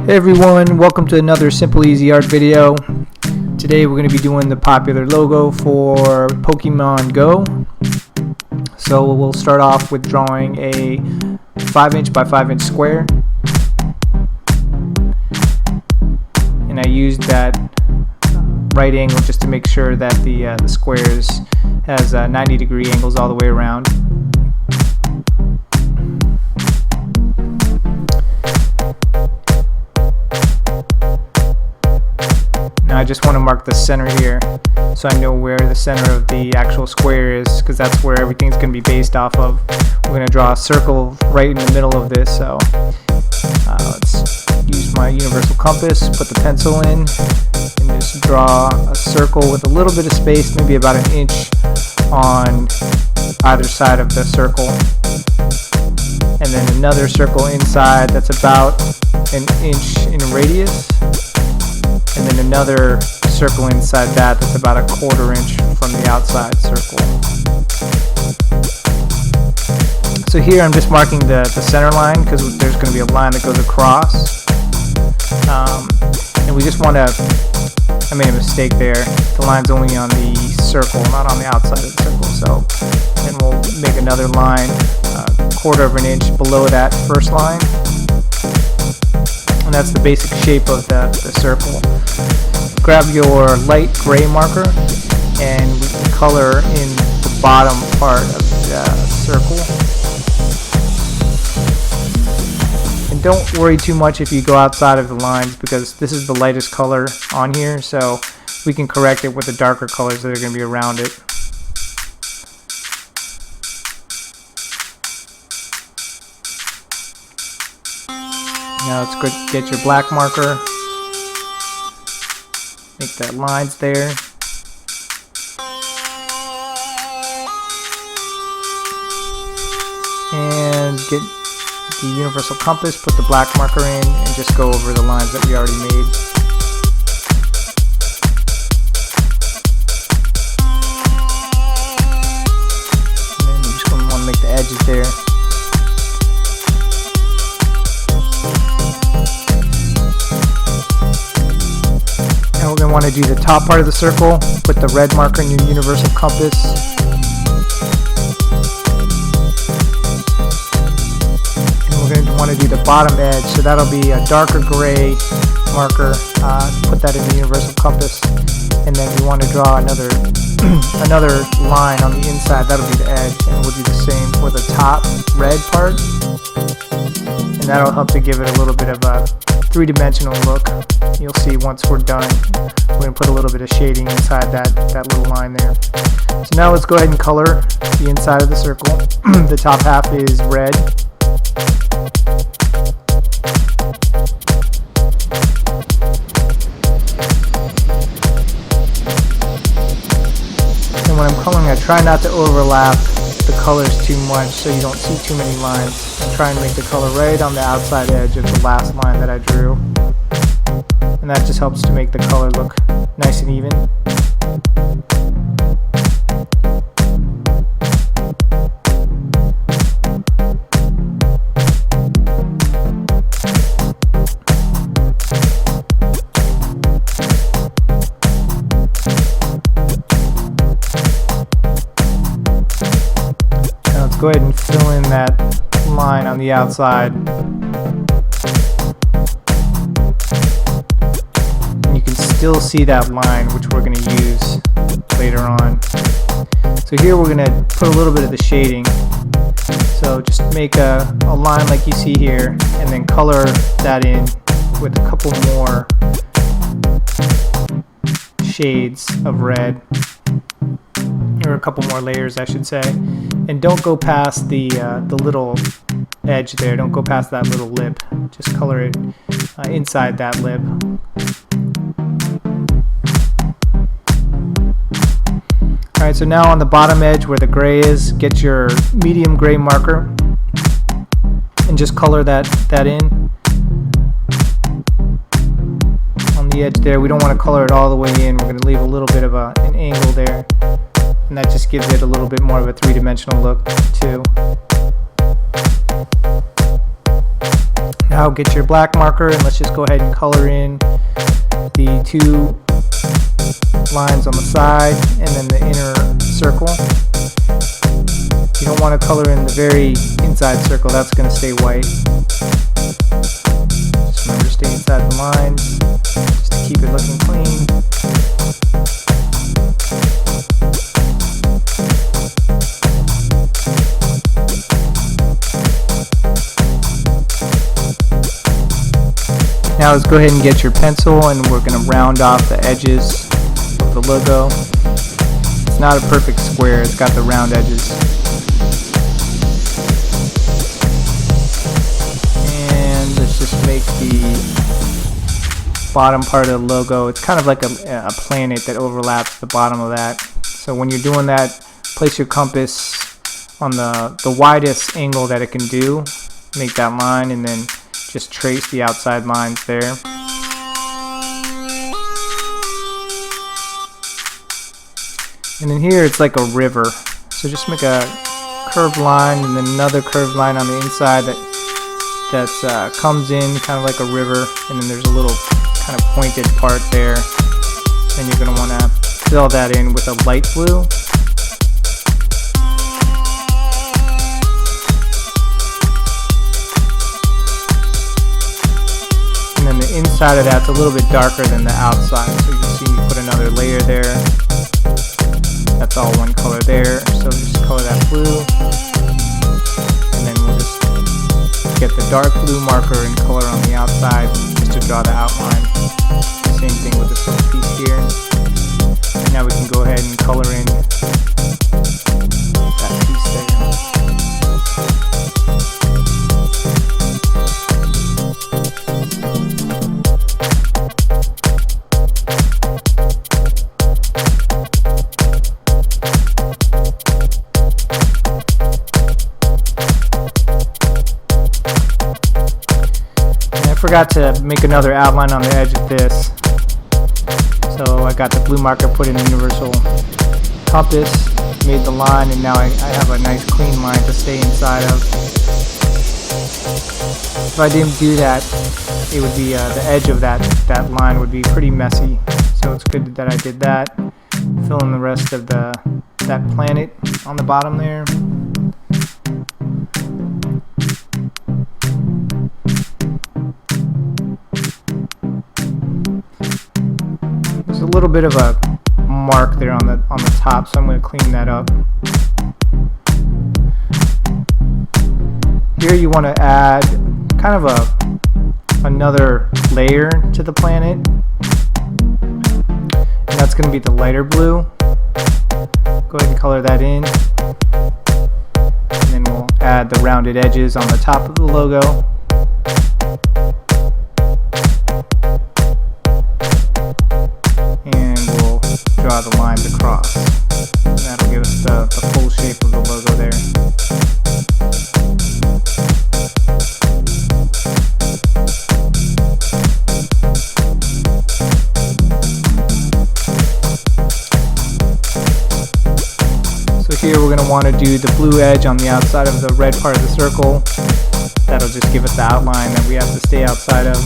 Hey everyone, welcome to another Simple Easy Art video. Today we're going to be doing the popular logo for Pokemon Go. So we'll start off with drawing a 5" by 5" square. And I used that right angle just to make sure that the squares has 90-degree angles all the way around. I just want to mark the center here so I know where the center of the actual square is, because that's where everything's going to be based off of. We're going to draw a circle right in the middle of this, so let's use my universal compass, put the pencil in, and just draw a circle with a little bit of space, maybe about 1 inch on either side of the circle, and then another circle inside that's about 1 inch in radius, and then another circle inside that's about 1/4 inch from the outside circle. So here I'm just marking the center line because there's going to be a line that goes across, and we just want to, I made a mistake there, the line's only on the circle, not on the outside of the circle, so then we'll make another line 1/4 inch below that first line. And that's the basic shape of the circle. Grab your light gray marker and we can color in the bottom part of the circle. And don't worry too much if you go outside of the lines, because this is the lightest color on here, so we can correct it with the darker colors that are going to be around it. Now let's go get your black marker, make the lines there, and get the universal compass, put the black marker in, and just go over the lines that we already made. And then you're just going to want to make the edges there. We're going to want to do the top part of the circle, put the red marker in your universal compass, and we're going to want to do the bottom edge, so that'll be a darker gray marker, put that in the universal compass, and then we want to draw another line on the inside, that'll be the edge, and we'll do the same for the top red part, and that'll help to give it a little bit of a three-dimensional look. You'll see once we're done, we're going to put a little bit of shading inside that little line there. So now let's go ahead and color the inside of the circle. The top half is red. And when I'm coloring, I try not to overlap the colors too much so you don't see too many lines. I try and make the color right on the outside edge of the last line that I drew. And that just helps to make the color look nice and even. Now let's go ahead and fill in that line on the outside. Still see that line, which we're going to use later on. So here we're going to put a little bit of the shading. So just make a line like you see here, and then color that in with a couple more shades of red, or a couple more layers I should say. And don't go past the little edge there, don't go past that little lip, just color it inside that lip. Alright, so now on the bottom edge where the gray is, get your medium gray marker and just color that in. On the edge there, we don't want to color it all the way in, we're going to leave a little bit of an angle there. And that just gives it a little bit more of a three-dimensional look too. Now get your black marker and let's just go ahead and color in the 2 lines on the side and then the inner circle. You don't want to color in the very inside circle, that's going to stay white. Just remember to stay inside the lines, just to keep it looking clean. Now let's go ahead and get your pencil and we're going to round off the edges of the logo. It's not a perfect square, it's got the round edges. And let's just make the bottom part of the logo, it's kind of like a planet that overlaps the bottom of that. So when you're doing that, place your compass on the widest angle that it can do, make that line, and then just trace the outside lines there. And then here it's like a river, so just make a curved line and then another curved line on the inside that comes in kind of like a river, and then there's a little kind of pointed part there. Then you're going to want to fill that in with a light blue. And then the inside of that's a little bit darker than the outside, so you can see me put another layer there. That's all one color there, so just color that blue, and then we'll just get the dark blue marker and color on the outside just to draw the outline. Same thing with this little piece here. Now we can go ahead and color in that piece there. Forgot to make another outline on the edge of this, so I got the blue marker, put in the universal compass, made the line, and now I have a nice clean line to stay inside of. If I didn't do that, it would be the edge of that line would be pretty messy, so it's good that I did that. Fill in the rest of that planet on the bottom there. There's a little bit of a mark there on the top, so I'm going to clean that up. Here you want to add kind of another layer to the planet, and that's going to be the lighter blue. Go ahead and color that in, and then we'll add the rounded edges on the top of the logo. Draw the lines across, and that'll give us the full shape of the logo there. So here we're going to want to do the blue edge on the outside of the red part of the circle. That'll just give us the outline that we have to stay outside of.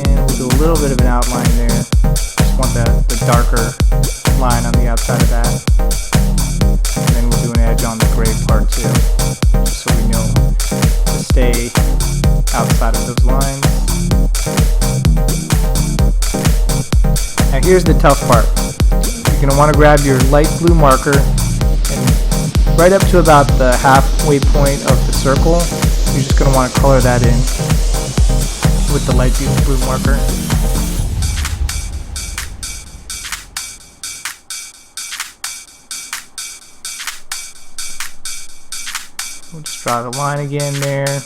And we'll do a little bit of an outline there. Just want the darker line on the outside of that. And then we'll do an edge on the gray part too, just so we know to stay outside of those lines. Now here's the tough part. You're going to want to grab your light blue marker and right up to about the halfway point of the circle, you're just going to want to color that in with the light blue marker. We'll just draw the line again there.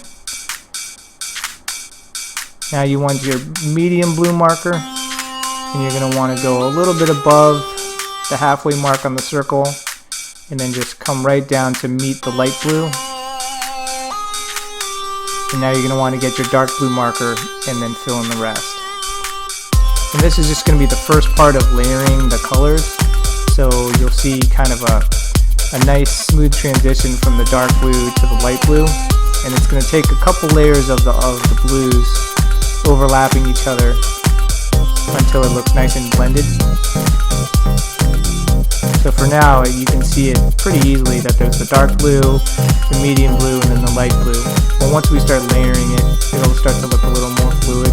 Now you want your medium blue marker, and you're going to want to go a little bit above the halfway mark on the circle, and then just come right down to meet the light blue. And now you're going to want to get your dark blue marker and then fill in the rest. And this is just going to be the first part of layering the colors, so you'll see kind of a nice smooth transition from the dark blue to the light blue. and it's going to take a couple layers of the blues overlapping each other until it looks nice and blended. So for now, you can see it pretty easily that there's the dark blue, the medium blue, and then the light blue. But once we start layering it, it'll start to look a little more fluid.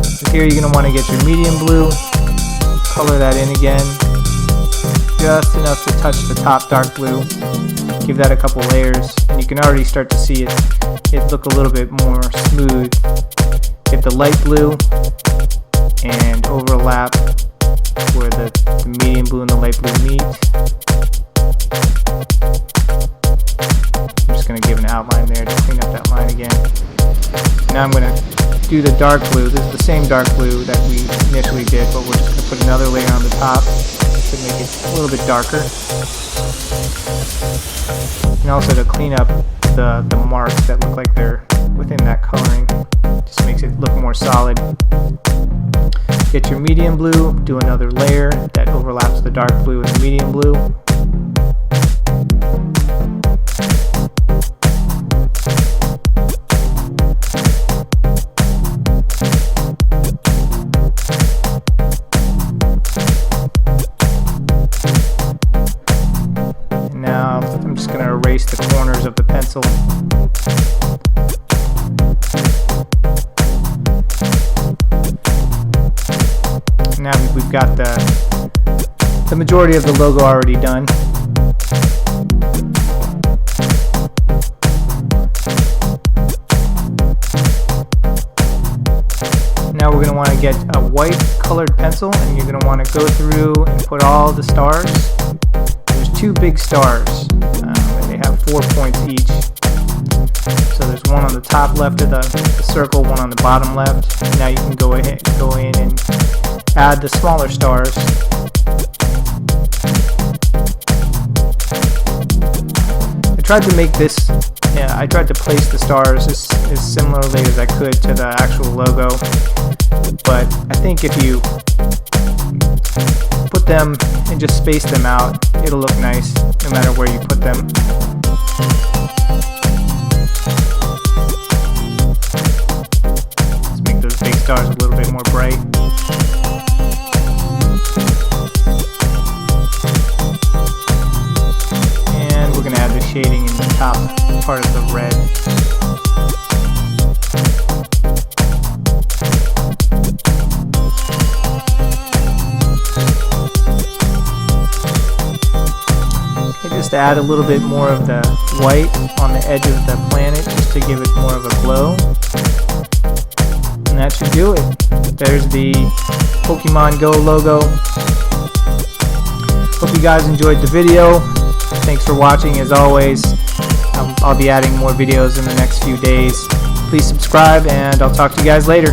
So here you're going to want to get your medium blue, color that in again, just enough to touch the top dark blue. Give that a couple layers, and you can already start to see it look a little bit more smooth. Get the light blue and overlap where the medium blue and the light blue meet. I'm just going to give an outline there to clean up that line again. Now I'm going to do the dark blue. This is the same dark blue that we initially did, but we're just going to put another layer on the top to make it a little bit darker. And also to clean up the marks that look like they're within that coloring. Just makes it look more solid. Get your medium blue, do another layer that overlaps the dark blue and the medium blue. Now I'm just going to erase the corners of the pencil. Now we've got the majority of the logo already done. Now we're going to want to get a white colored pencil, and you're going to want to go through and put all the stars. There's two big stars, and they have 4 points each. So there's one on the top left of the circle, one on the bottom left. Now you can go in and add the smaller stars. I tried to make this, I tried to place the stars as similarly as I could to the actual logo, but I think if you put them and just space them out, it'll look nice no matter where you put them. Let's make those big stars a little bit more bright. And we're going to add the shading in the top part of the red. Just to add a little bit more of the white on the edge of the planet, just to give it more of a glow. And that should do it. There's the Pokemon Go logo. Hope you guys enjoyed the video. Thanks for watching as always. I'll be adding more videos in the next few days. Please subscribe, and I'll talk to you guys later.